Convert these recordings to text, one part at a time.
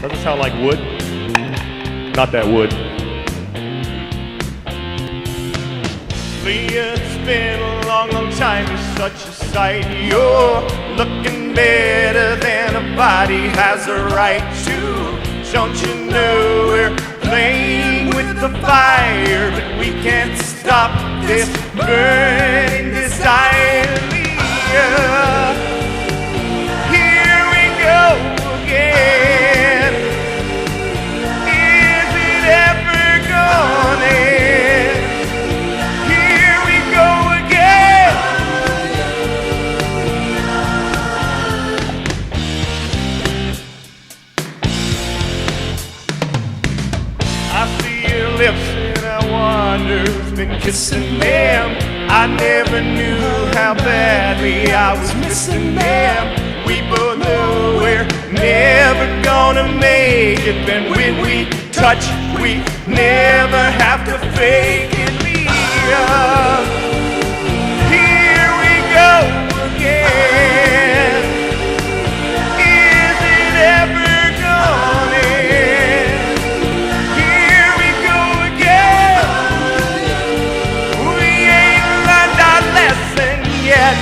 Doesn't sound like wood. Not that wood. It's been a long, long time. You're such a sight. You're looking better than a body has a right to. Don't you know we're playing with the fire, but we can't stop this burning desire. Here we go again. Is it ever gonna end? Here we go again. I see your lips and I wonder who's been kissing them. I never knew how badly I was missing them. We both know we're never gonna make it, and when we touch, we never have to fake it. Here we go again. Is it ever gonna end? Here we go again. We ain't learned our lesson yet.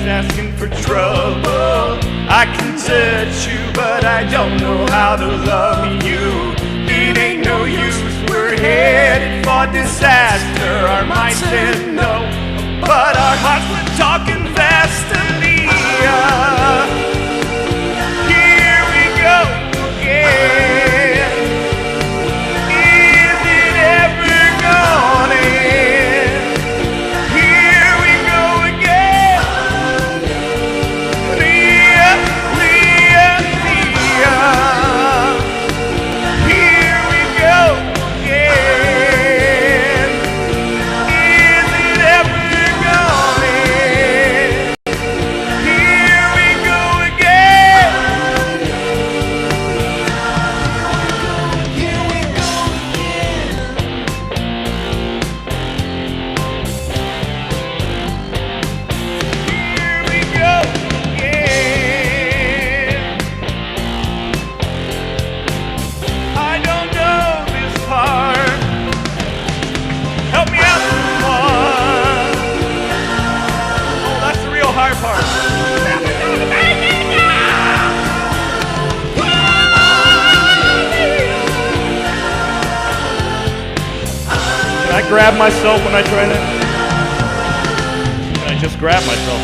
Asking for trouble. I can touch you, but I don't know how to love you. It ain't no use, we're headed for disaster. Our minds said no, but our hearts were talking fast to me. Here we go again. Is it ever gonna end? Here we go again. Can I grab myself when I try that? Can I just grab myself?